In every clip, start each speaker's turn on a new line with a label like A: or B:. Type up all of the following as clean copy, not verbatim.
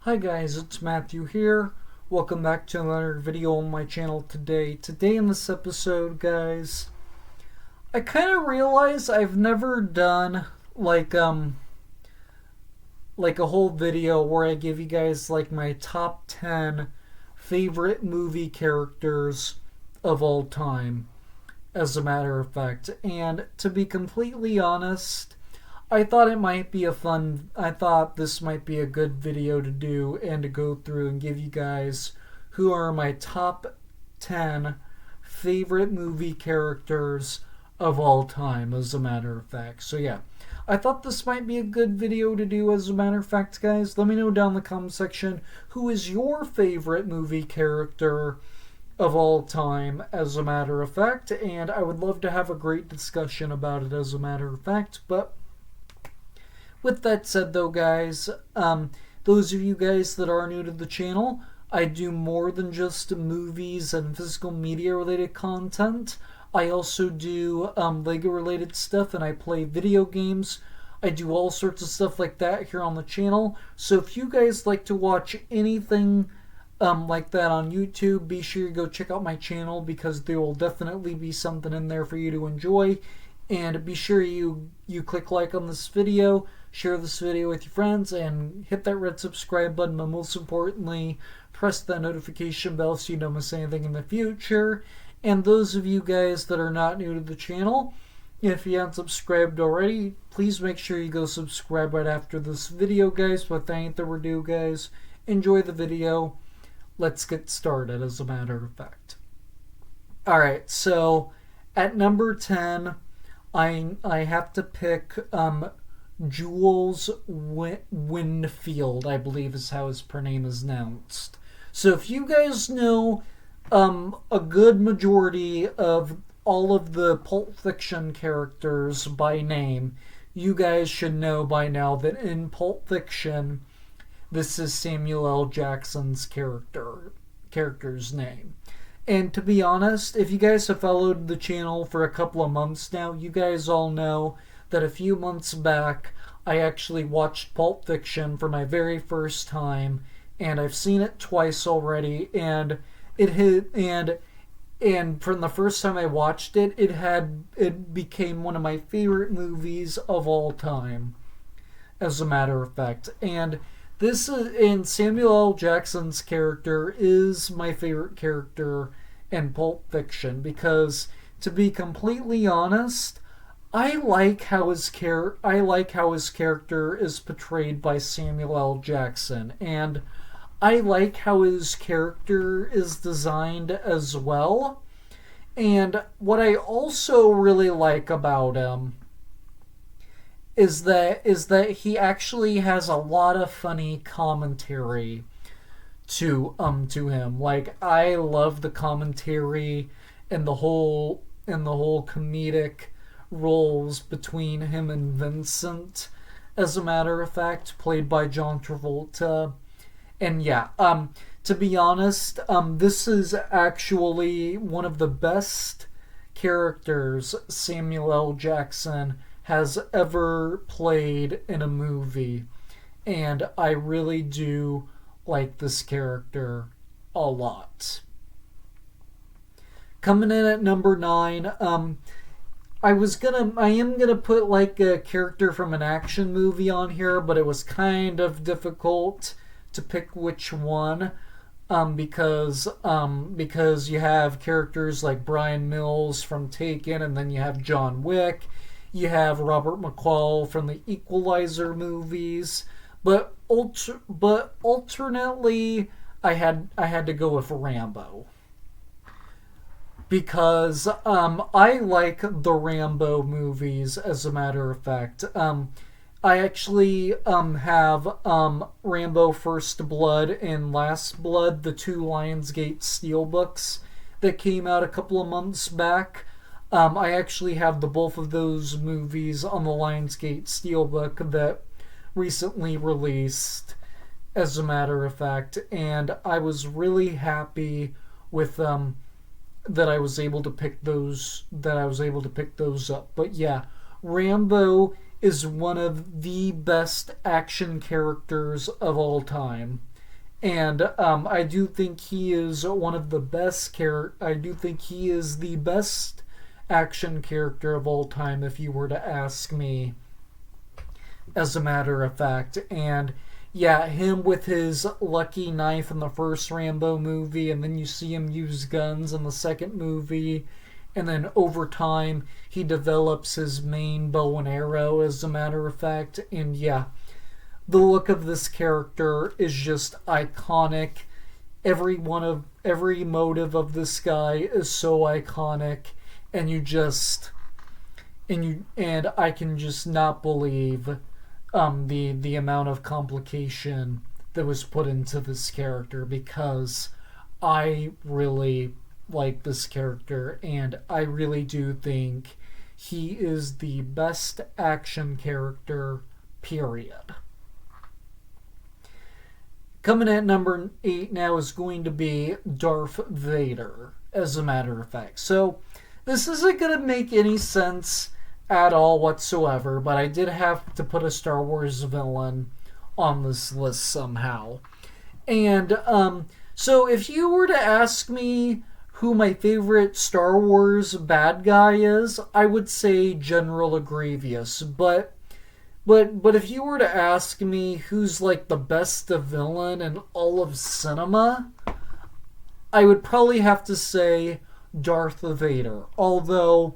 A: Hi guys, it's Matthew here. Welcome back to another video on my channel today. Today in this episode, guys, I kind of realized I've never done like a whole video where I give you guys like my top 10 favorite movie characters of all time, as a matter of fact. And to be completely honest, I thought this might be a good video to do and to go through and give you guys who are my top 10 favorite movie characters of all time, as a matter of fact. So, yeah, I thought this might be a good video to do, as a matter of fact, guys. Let me know down in the comment section who is your favorite movie character of all time, as a matter of fact, and I would love to have a great discussion about it, as a matter of fact. But with that said, though, guys, those of you guys that are new to the channel, I do more than just movies and physical media related content. I also do Lego related stuff, and I play video games. I do all sorts of stuff like that here on the channel. So if you guys like to watch anything like that on YouTube, be sure you go check out my channel, because there will definitely be something in there for you to enjoy. And be sure you click like on this video, share this video with your friends, and hit that red subscribe button, but most importantly, press that notification bell so you don't miss anything in the future. And those of you guys that are not new to the channel, if you haven't subscribed already, please make sure you go subscribe right after this video, guys. But without any further ado, guys, enjoy the video. Let's get started, as a matter of fact. Alright, so at number 10, I have to pick Jules Winfield, I believe is how his name is announced. So if you guys know a good majority of all of the Pulp Fiction characters by name, you guys should know by now that in Pulp Fiction, this is Samuel L. Jackson's character's name. And to be honest, if you guys have followed the channel for a couple of months now, you guys all know that a few months back, I actually watched Pulp Fiction for my very first time, and I've seen it twice already, and and from the first time I watched it, it became one of my favorite movies of all time, as a matter of fact. And Samuel L. Jackson's character is my favorite character in Pulp Fiction, because, to be completely honest, I like how his character is portrayed by Samuel L. Jackson, and I like how his character is designed as well. And what I also really like about him is that he actually has a lot of funny commentary to him. Like, I love the commentary and the whole comedic roles between him and Vincent, as a matter of fact, played by John Travolta. And yeah, to be honest, this is actually one of the best characters Samuel L. Jackson has ever played in a movie, and I really do like this character a lot. Coming in at number 9, I am gonna put like a character from an action movie on here, but it was kind of difficult to pick which one, because you have characters like Brian Mills from Taken, and then you have John Wick. You have Robert McCall from the Equalizer movies, but alternately, I had to go with Rambo, because I like the Rambo movies, as a matter of fact. I actually have Rambo First Blood and Last Blood, the two Lionsgate steelbooks that came out a couple of months back. I actually have both of those movies on the Lionsgate steelbook that recently released, as a matter of fact, and I was really happy with that I was able to pick those up. But yeah, Rambo is one of the best action characters of all time. And I do think he is one of the best I do think he is the best action character of all time, if you were to ask me, as a matter of fact. And yeah, him with his lucky knife in the first Rambo movie, and then you see him use guns in the second movie, and then over time he develops his main bow and arrow, as a matter of fact. And yeah, the look of this character is just iconic. Every motive of this guy is so iconic, and and I can just not believe the amount of complication that was put into this character, because I really like this character, and I really do think he is the best action character, period. Coming at number 8 now is going to be Darth Vader, as a matter of fact. So, this isn't going to make any sense at all whatsoever, but I did have to put a Star Wars villain on this list somehow. And, so if you were to ask me who my favorite Star Wars bad guy is, I would say General Grievous. But if you were to ask me who's like the best villain in all of cinema, I would probably have to say Darth Vader. Although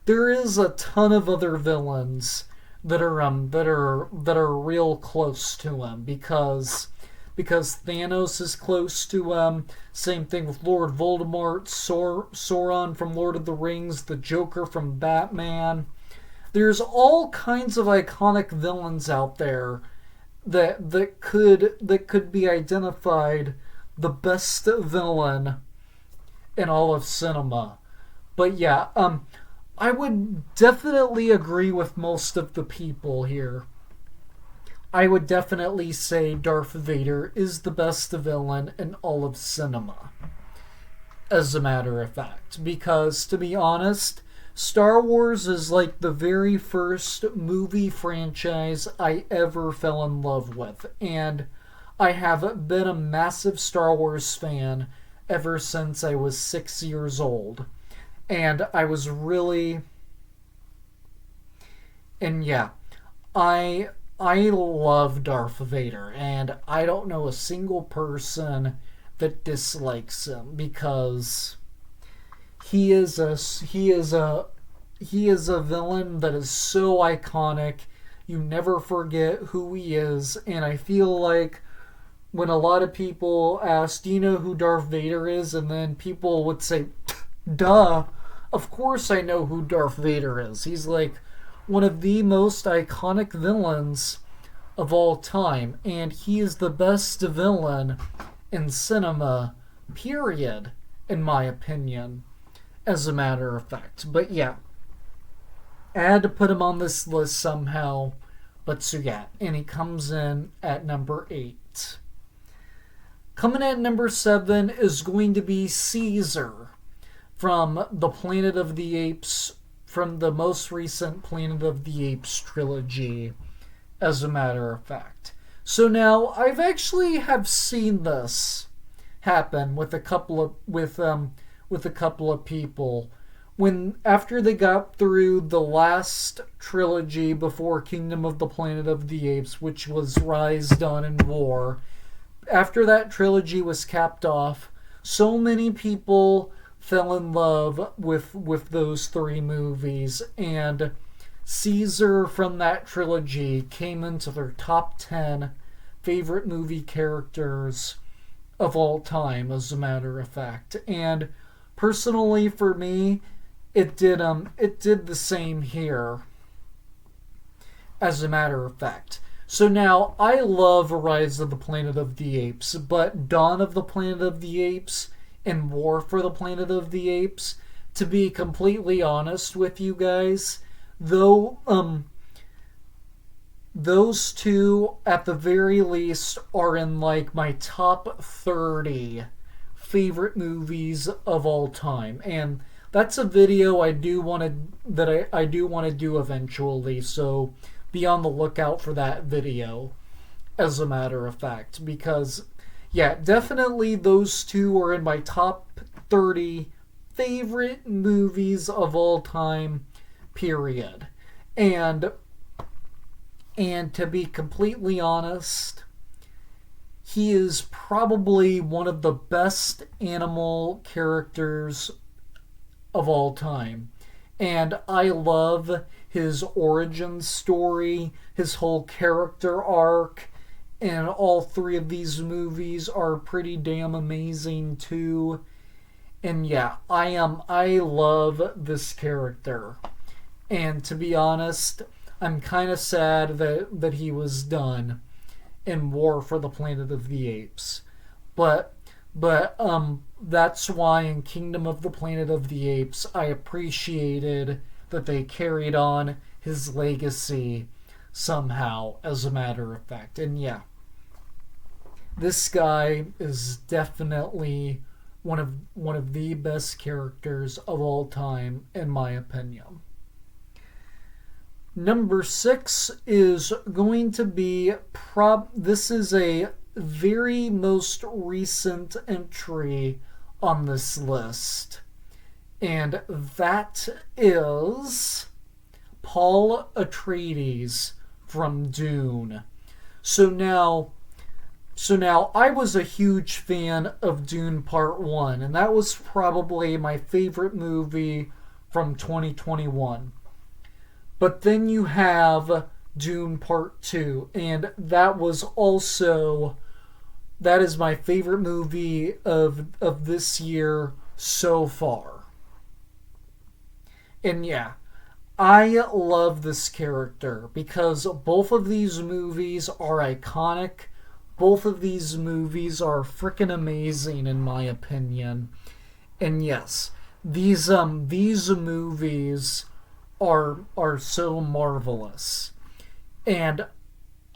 A: there is a ton of other villains that are real close to him, because Thanos is close to him. Same thing with Lord Voldemort, Sauron from Lord of the Rings, the Joker from Batman. There's all kinds of iconic villains out there that could be identified the best villain in all of cinema. But yeah, I would definitely agree with most of the people here. I would definitely say Darth Vader is the best villain in all of cinema, as a matter of fact. Because, to be honest, Star Wars is like the very first movie franchise I ever fell in love with. And I have been a massive Star Wars fan ever since I was 6 years old. And I was really... And yeah, I love Darth Vader, and I don't know a single person that dislikes him, because he is a villain that is so iconic. You never forget who he is, and I feel like when a lot of people ask, "Do you know who Darth Vader is?" and then people would say, "Duh, of course I know who Darth Vader is. He's like one of the most iconic villains of all time, and he is the best villain in cinema, period, in my opinion, as a matter of fact." But yeah, I had to put him on this list somehow. But so yeah, and he comes in at number 8. Coming at number 7 is going to be Caesar from the Planet of the Apes, from the most recent Planet of the Apes trilogy, as a matter of fact. So now, I've actually have seen this happen with a couple of people, when after they got through the last trilogy before Kingdom of the Planet of the Apes, which was Rise, Dawn, and War. After that trilogy was capped off, so many people fell in love with those 3 movies, and Caesar from that trilogy came into their top 10 favorite movie characters of all time, as a matter of fact. And personally, for me, it did the same here, as a matter of fact. So now, I love Rise of the Planet of the Apes, but Dawn of the Planet of the Apes and War for the Planet of the Apes, to be completely honest with you guys, though those two at the very least are in like my top 30 favorite movies of all time. And that's a video I do want to do eventually, so be on the lookout for that video, as a matter of fact, because yeah, definitely those two are in my top 30 favorite movies of all time, period. And and to be completely honest, he is probably one of the best animal characters of all time. And I love his origin story, his whole character arc, and all three of these movies are pretty damn amazing too. And yeah, I love this character. And to be honest, I'm kind of sad that he was done in War for the Planet of the Apes. But that's why in Kingdom of the Planet of the Apes I appreciated that they carried on his legacy somehow, as a matter of fact. And yeah, this guy is definitely one of the best characters of all time in my opinion. Number 6 is going to be this is a very most recent entry on this list. And that is Paul Atreides from Dune. So now I was a huge fan of Dune Part 1, and that was probably my favorite movie from 2021. But then you have Dune Part 2, and that is my favorite movie of this year so far. And yeah, I love this character because both of these movies are iconic. Both of these movies are freaking amazing in my opinion. And yes, these movies are so marvelous. And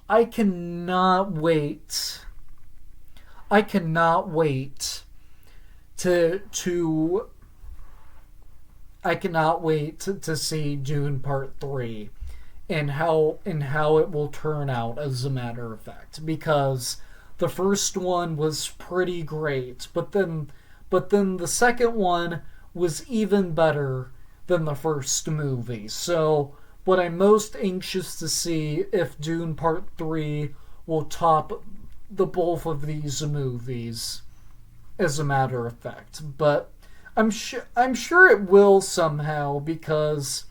A: I cannot wait. I cannot wait to I cannot wait to see Dune Part 3 and how it will turn out, as a matter of fact, because the first one was pretty great, but then the second one was even better than the first movie. So what I'm most anxious to see if Dune Part 3 will top the both of these movies, as a matter of fact. But I'm sure it will somehow, because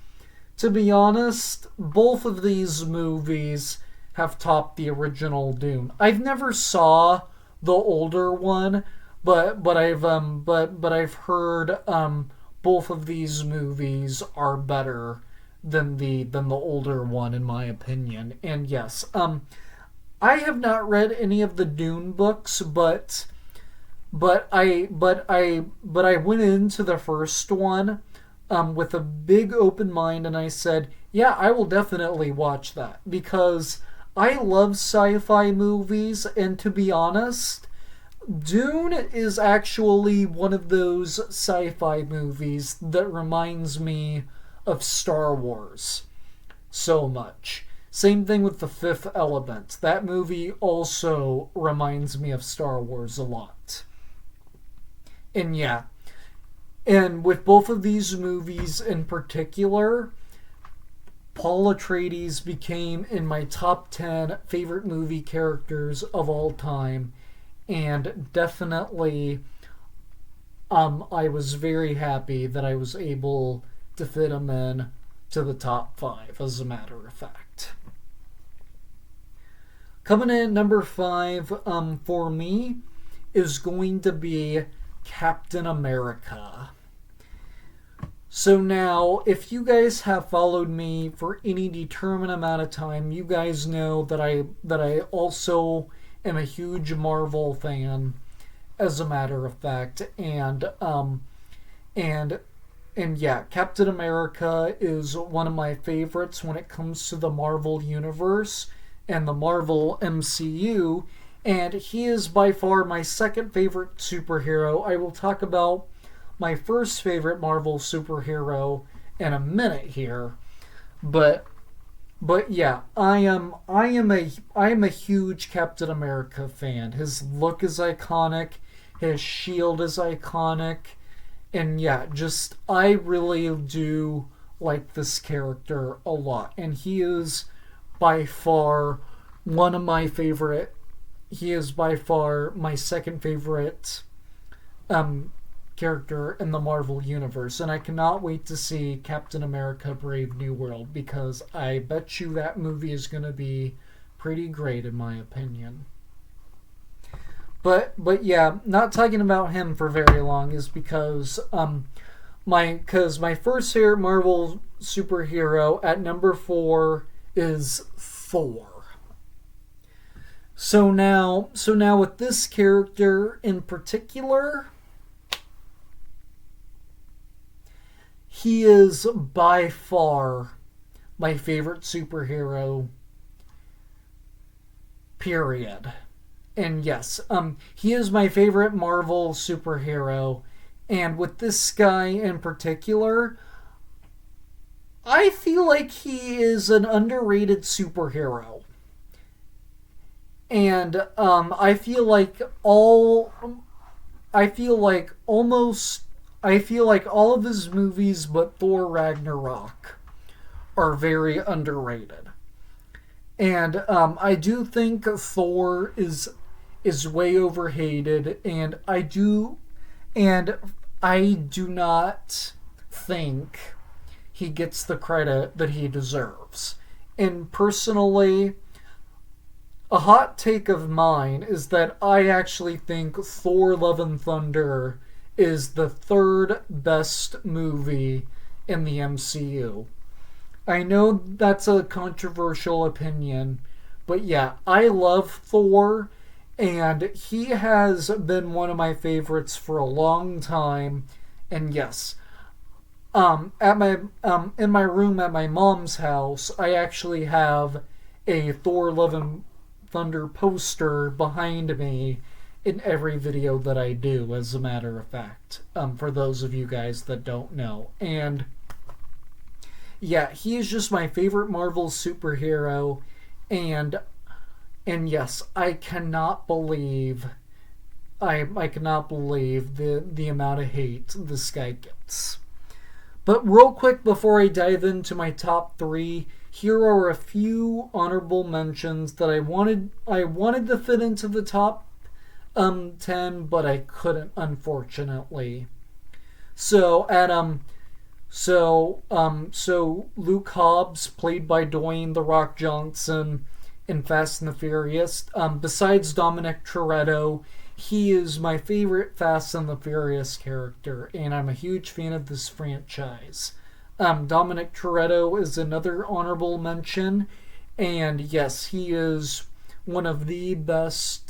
A: to be honest, both of these movies have topped the original Dune. I've never saw the older one, but I've heard both of these movies are better than the older one, in my opinion. And yes, I have not read any of the Dune books, but I went into the first one with a big open mind, and I said, yeah, I will definitely watch that, because I love sci-fi movies, and to be honest, Dune is actually one of those sci-fi movies that reminds me of Star Wars so much. Same thing with The Fifth Element. That movie also reminds me of Star Wars a lot. And yeah, and with both of these movies in particular, Paul Atreides became in my top 10 favorite movie characters of all time, and definitely I was very happy that I was able to fit him in to the top 5, as a matter of fact. Coming in at number 5 for me is going to be Captain America. So now, if you guys have followed me for any determined amount of time, you guys know that I also am a huge Marvel fan, as a matter of fact, and yeah, Captain America is one of my favorites when it comes to the Marvel Universe and the Marvel MCU, and he is by far my second favorite superhero. I will talk about my first favorite Marvel superhero in a minute here, but But yeah, I am a huge Captain America fan. His look is iconic, his shield is iconic, and yeah, just I really do like this character a lot. And he is by far one of my favorite. He is by far my second favorite um, character in the Marvel Universe, and I cannot wait to see Captain America Brave New World because I bet you that movie is going to be pretty great in my opinion. But yeah, not talking about him for very long is because my first favorite Marvel superhero at number 4 is Thor. So now with this character in particular, he is by far my favorite superhero, period. And yes, he is my favorite Marvel superhero. And with this guy in particular, I feel like he is an underrated superhero. And I feel like almost I feel like all of his movies but Thor Ragnarok are very underrated. And I do think Thor is way overhated, and I do not think he gets the credit that he deserves. And personally, a hot take of mine is that I actually think Thor Love and Thunder is the third best movie in the MCU. I know that's a controversial opinion, but yeah, I love Thor, and he has been one of my favorites for a long time. And yes, at my in my room at my mom's house, I actually have a Thor Love and Thunder poster behind me in every video that I do, as a matter of fact, for those of you guys that don't know. And yeah, he is just my favorite Marvel superhero, and yes, I cannot believe the amount of hate this guy gets. But real quick before I dive into my top 3, here are a few honorable mentions that I wanted to fit into the top 10, but I couldn't, unfortunately. So at so Luke Hobbs, played by Dwayne The Rock Johnson in Fast and the Furious. Besides Dominic Toretto, he is my favorite Fast and the Furious character, and I'm a huge fan of this franchise. Dominic Toretto is another honorable mention, and yes, he is one of the best.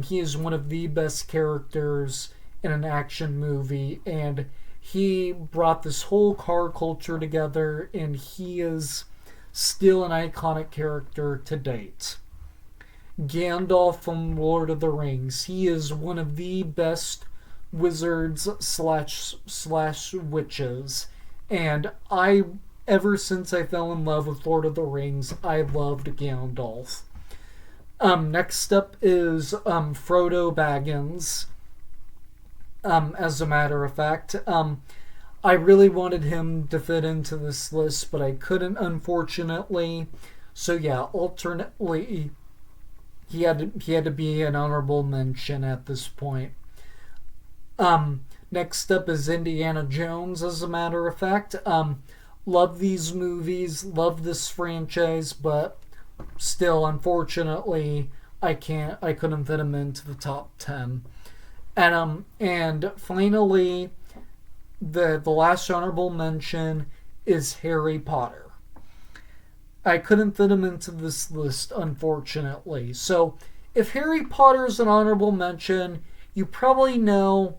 A: He is one of the best characters in an action movie, and he brought this whole car culture together, and he is still an iconic character to date. Gandalf from Lord of the Rings. He is one of the best wizards slash witches, and ever since I fell in love with Lord of the Rings, I loved Gandalf. Next up is Frodo Baggins. As a matter of fact, I really wanted him to fit into this list, but I couldn't, unfortunately. So yeah, alternately, he had to be an honorable mention at this point. Next up is Indiana Jones. As a matter of fact, love these movies, love this franchise, but still, unfortunately, I couldn't fit him into the top 10. And finally, the last honorable mention is Harry Potter. I couldn't fit him into this list, unfortunately. So, if Harry Potter is an honorable mention, you probably know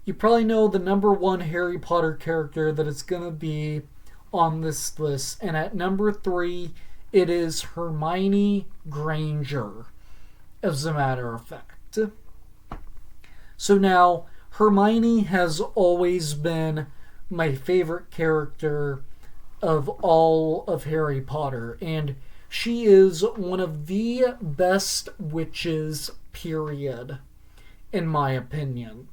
A: the number one Harry Potter character that is gonna be on this list. And at number 3, it is Hermione Granger, as a matter of fact. So now, Hermione has always been my favorite character of all of Harry Potter, and she is one of the best witches, period, in my opinion.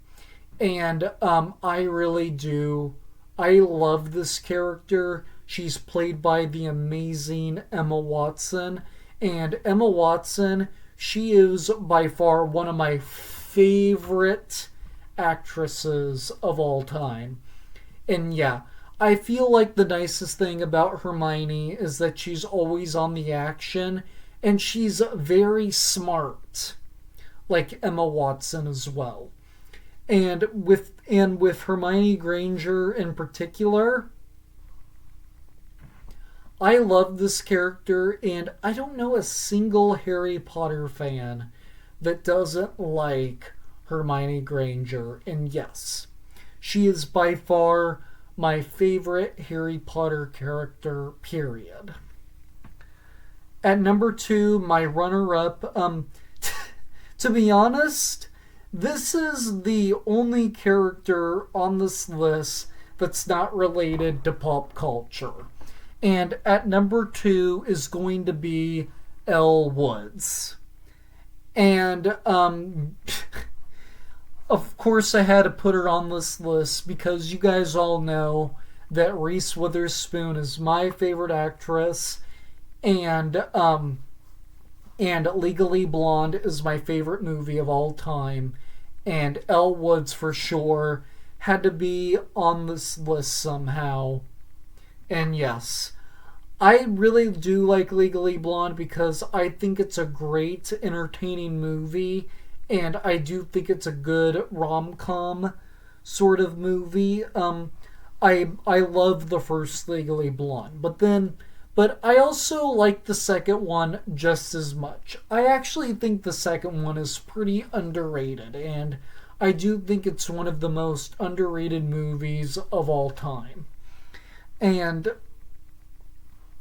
A: And I really do. I love this character. She's played by the amazing Emma Watson. And Emma Watson, she is by far one of my favorite actresses of all time. And yeah, I feel like the nicest thing about Hermione is that she's always on the action and she's very smart, like Emma Watson as well. And with Hermione Granger in particular, I love this character, and I don't know a single Harry Potter fan that doesn't like Hermione Granger. And yes, she is by far my favorite Harry Potter character, period. At number 2, my runner-up, to be honest, this is the only character on this list that's not related to pop culture. And at number 2 is going to be Elle Woods. And, of course, I had to put her on this list because you guys all know that Reese Witherspoon is my favorite actress, and Legally Blonde is my favorite movie of all time, and Elle Woods for sure had to be on this list somehow. And yes, I really do like Legally Blonde because I think it's a great, entertaining movie, and I do think it's a good rom-com sort of movie. I love the first Legally Blonde, but I also like the second one just as much. I actually think the second one is pretty underrated, and I do think it's one of the most underrated movies of all time. And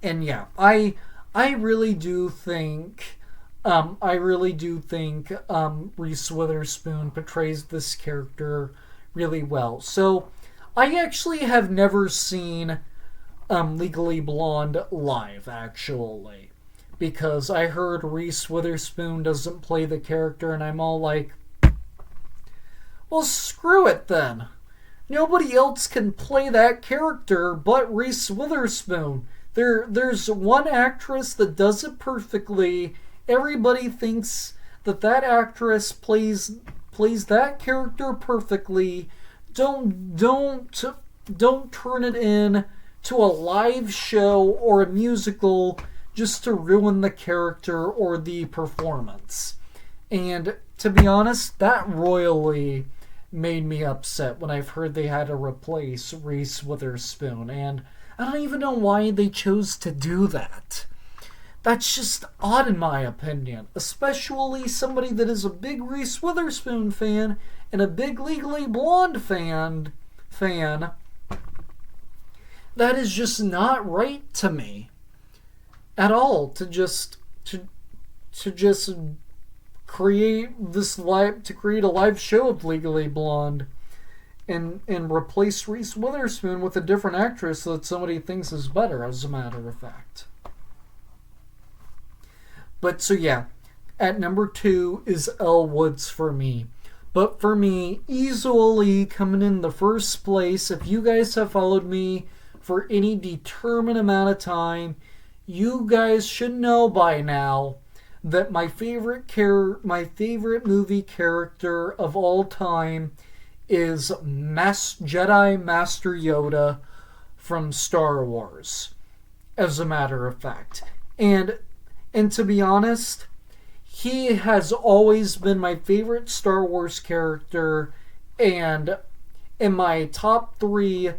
A: yeah, I really do think Reese Witherspoon portrays this character really well. So I actually have never seen Legally Blonde live, actually, because I heard Reese Witherspoon doesn't play the character, and I'm all like, well, screw it then. Nobody else can play that character but Reese Witherspoon. There's one actress that does it perfectly. Everybody thinks that actress plays that character perfectly. Don't turn it in to a live show or a musical just to ruin the character or the performance. And to be honest, that royally made me upset when I've heard they had to replace Reese Witherspoon, and I don't even know why they chose to do that. That's just odd in my opinion, especially somebody that is a big Reese Witherspoon fan and a big Legally Blonde fan. That is just not right to me at all, to create a live show of Legally Blonde and replace Reese Witherspoon with a different actress that somebody thinks is better, as a matter of fact. But so yeah, at number 2 is Elle Woods for me. But for me, easily coming in the first place, if you guys have followed me for any determined amount of time, you guys should know by now that my favorite movie character of all time is Jedi Master Yoda from Star Wars, as a matter of fact. And to be honest, he has always been my favorite Star Wars character, and in my top 3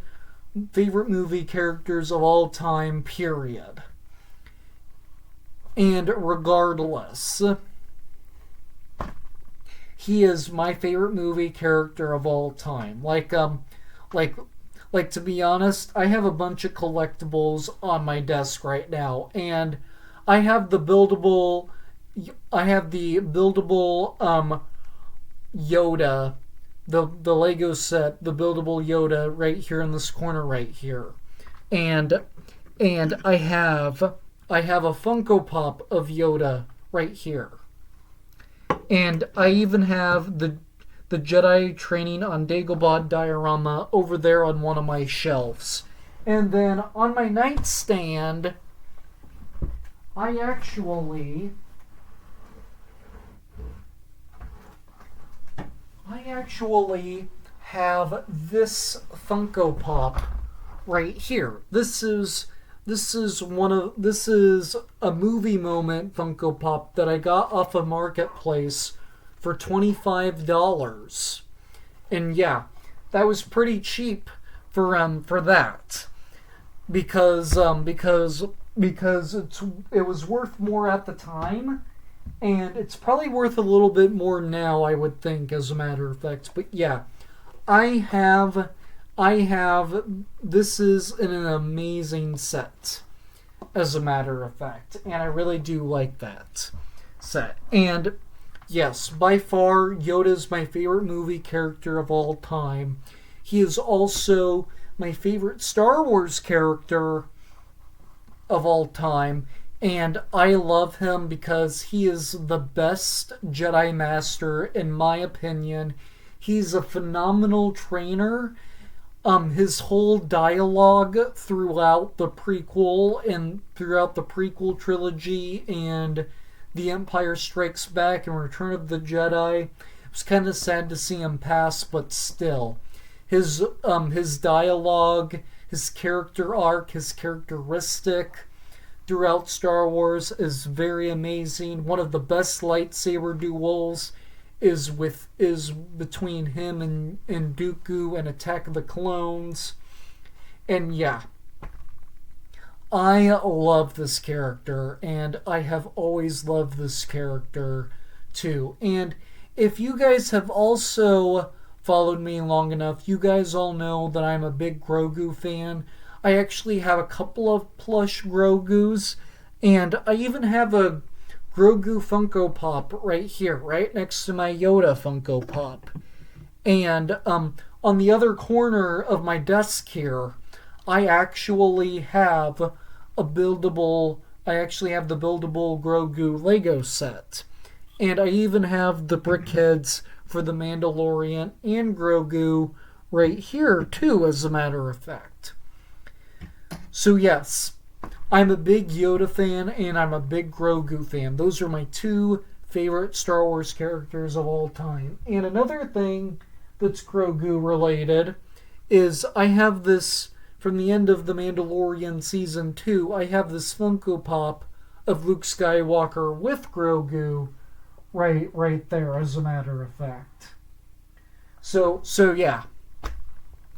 A: favorite movie characters of all time, period. And regardless, he is my favorite movie character of all time. Like to be honest, I have a bunch of collectibles on my desk right now, and I have the buildable Yoda, the Lego set, the buildable Yoda right here in this corner right here. And And I have a Funko Pop of Yoda right here. And I even have the Jedi training on Dagobah diorama over there on one of my shelves. And then on my nightstand, I actually have this Funko Pop right here. This is a movie moment Funko Pop that I got off of Marketplace for $25. And yeah, that was pretty cheap for that. Because it was worth more at the time, and it's probably worth a little bit more now, I would think, as a matter of fact. But yeah, I have this is an amazing set, as a matter of fact, and I really do like that set. And yes, by far, Yoda's my favorite movie character of all time. He is also my favorite Star Wars character of all time, and I love him because he is the best Jedi Master, in my opinion. He's a phenomenal trainer. His whole dialogue throughout the prequel trilogy and The Empire Strikes Back and Return of the Jedi, it was kind of sad to see him pass, but still, his dialogue, his character arc, his characteristic throughout Star Wars is very amazing. One of the best lightsaber duels is between him and Dooku in Attack of the Clones. And yeah, I love this character, and I have always loved this character too. And if you guys have also followed me long enough, you guys all know that I'm a big Grogu fan. I actually have a couple of plush Grogus, and I even have a Grogu Funko Pop right here, right next to my Yoda Funko Pop. And on the other corner of my desk here, I actually have the buildable Grogu Lego set. And I even have the BrickHeadz for the Mandalorian and Grogu right here too, as a matter of fact. So yes, I'm a big Yoda fan and I'm a big Grogu fan. Those are my two favorite Star Wars characters of all time. And another thing that's Grogu related is I have this, from the end of The Mandalorian Season 2, I have this Funko Pop of Luke Skywalker with Grogu right there, as a matter of fact. So yeah,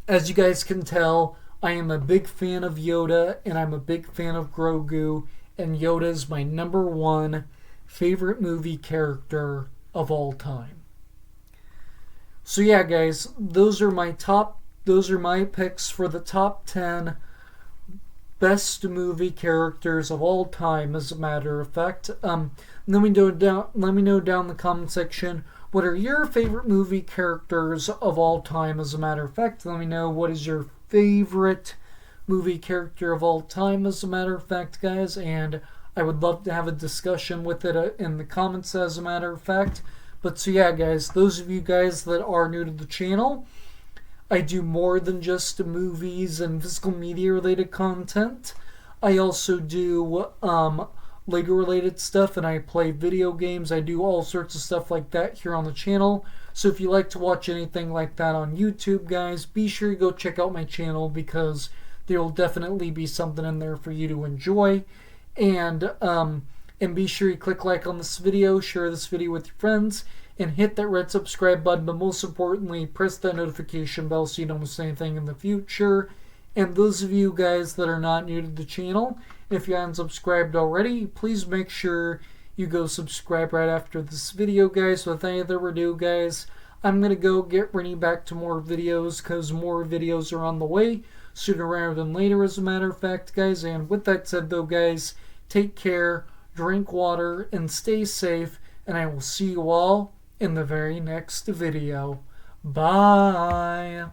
A: as you guys can tell, I am a big fan of Yoda, and I'm a big fan of Grogu, and Yoda is my number one favorite movie character of all time. So yeah, guys, those are my picks for the top 10 best movie characters of all time, as a matter of fact. Let me know down in the comment section, what are your favorite movie characters of all time, as a matter of fact. Let me know what is your favorite movie character of all time, as a matter of fact, guys, and I would love to have a discussion with it in the comments, as a matter of fact. But so yeah, guys, those of you guys that are new to the channel, I do more than just movies and physical media related content. I also do Lego related stuff, and I play video games. I do all sorts of stuff like that here on the channel. So if you like to watch anything like that on YouTube, guys, be sure to go check out my channel, because there will definitely be something in there for you to enjoy. And be sure you click like on this video, share this video with your friends, and hit that red subscribe button, but most importantly, press that notification bell so you don't miss anything in the future. And those of you guys that are not new to the channel, if you haven't subscribed already, please make sure you go subscribe right after this video, guys. So without any further ado, guys, I'm going to go get ready back to more videos, because more videos are on the way sooner rather than later, as a matter of fact, guys. And with that said, though, guys, take care, drink water, and stay safe, and I will see you all in the very next video. Bye!